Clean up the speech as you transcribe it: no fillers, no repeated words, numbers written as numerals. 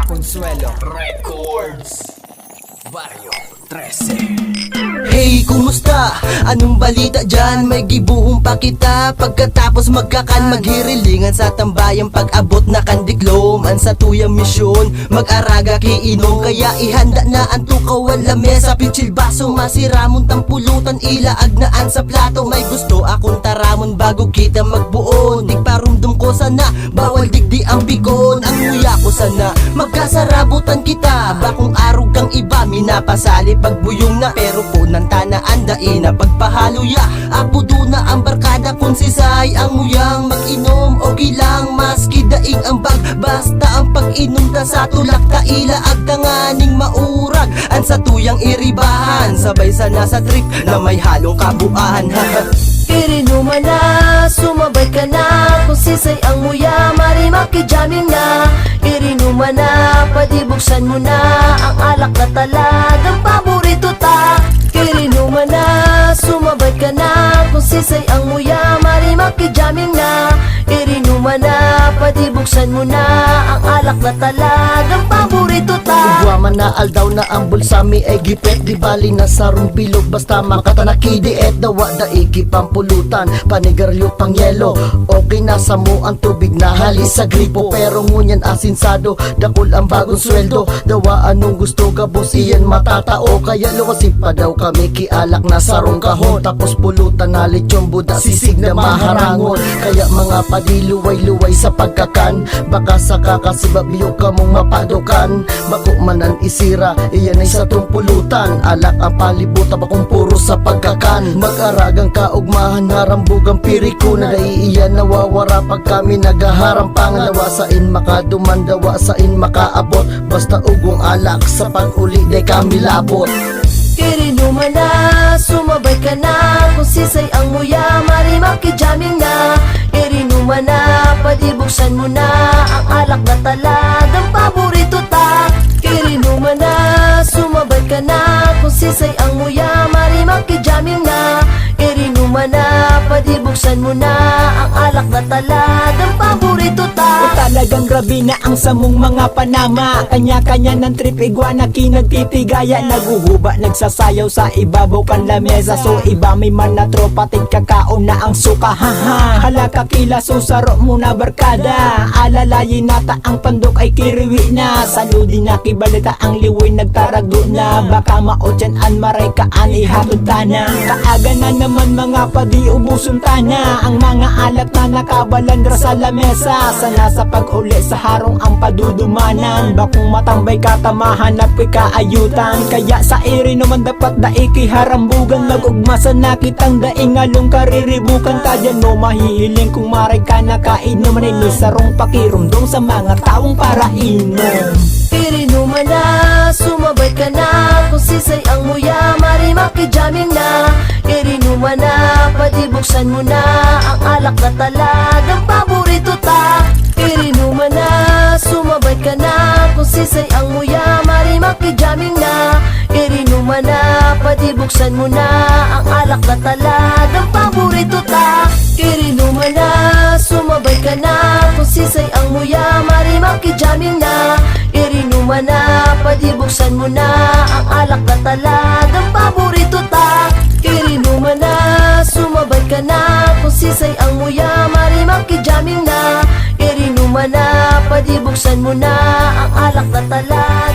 Consuelo Records, Barrio 13. Hey, kumusta? Anong balita dyan? May gibuhong pa kita pagkatapos magkakan, maghirilingan sa tambayan pag-abot na kandiklom. An sa tuyang misyon, mag-araga kiinom, kaya ihanda na ang tukaw ang lamesa, pitsil baso, masiramon tampulutan, ilaag naan sa plato. May gusto akong taramon bago kita magbuon, tigparumdum ko sana, bawal digdi ang bigon. Ang nguya ko sana, magkasarabutan kita, bakong arog kang iba, minapasali pagbuyong na, pero punan tanaan daina pagpahaluya. Apo na ang barkada kung sisay ang muyang mag-inom, okay lang maski daing ang bag, basta ang pag-inom ta sa tulak ta ilaag tanganing maurag. An sa tuyang iribahan, sabay sana sa trip na may halong kabuuan. Irinuman na, sumabay ka na, kung sisay ang muya, marimakijaming na. Irinuman na, padibuksan mo na, ang alak na talagang paborito ta. Irinuman na, sumabay ka na, kung sisay ang muya, marimakijaming na. Irinuman na, padibuksan mo na, ang alak na talagang paborito ta. Ugwaman na aldaw na ang bulsami ay gipet, di bali na sarong bilog, basta makatanakidi et dawa daiki pampulutan, panigaryo pang yelo. Okay na sa mo ang tubig na halis sa gripo, pero ngunyan asinsado, dakol ang bagong sweldo. Dawa anong gusto ka boss, iyan matatao, kaya luwasin pa daw kami kialak na sarong kahon. Tapos pulutan na lechong buda, sisig na maharangon, kaya mga padiluway-luway sa pagkakan, baka sa kakasibabiyo ka mong mapadukan. Makumanan isira, iyan ay sa tumpulutan, alak ang palibutan, bakong puro sa pagkakan. Mag-aragang kaugmahan, harambugang piriko na naiiyan nawawara pag kami nagaharang pangalawa. Sain makaduman, dawa sain makaabot, basta ugong alak sa pag-uli day kami labot. Irinuman na, sumabay ka na, kung sisay ang muya, marimakijaming na. Irinuman na, padibuksan mo na, ang alak na talagang paborito ta. Irinuman na, sumabay ka na, kung sisay ang muya, marimakijaming na. Irinuman na, padibuksan mo na, ang alak na talagang paborito ta. Talagang grabe na ang samong mga panama, kanya-kanya ng trip, iguana kinagtitigaya, naguhuba, nagsasayaw sa ibabaw kan lamesa. So iba may man na tropa, tigkakao na ang suka, haha. Halaka kila susaro muna barkada, alalayin nata ang pandok ay kiriwi na. Saludi na kibalita ang liwoy nagtarago na, baka maotyan an maray kaan ihatod tana. Kaaga na naman mga padi ubusun tana, ang mga alat na nakabalandra sa lamesa. Sana sa pag-uli sa harong ang padudumanan, bakong matambay katamahan na kaayutan. Kaya sa iri naman dapat daiki harambugan, mag-ugmasan na kitang daingalong kariribukan. Tadyan mo mahihiling kung maray ka na kainom, manini sarong pakirumdong sa mga taong para inom. Irinuman na, sumabay ka na, kung sisay ang muya, marimakijaming na. Irinuman na, padibuksan mo na, ang alak na talagang paborito ta. Irinuman na, sumabay ka na, kung sisay ang muya, marimakijaming na. Irinuman na, padibuksan mo na, ang alak na talagang paborito ta. Irinuman na, sumabay ka na, kung sisay ang muya, marimakijaming na. Irinuman na, padibuksan mo na, ang alak na talagang paborito ta. Irinuman na, sumabay ka na, kung sisay ang muya, marimakijaming na. Irinuman na, padibuksan mo na, ang alak na talagang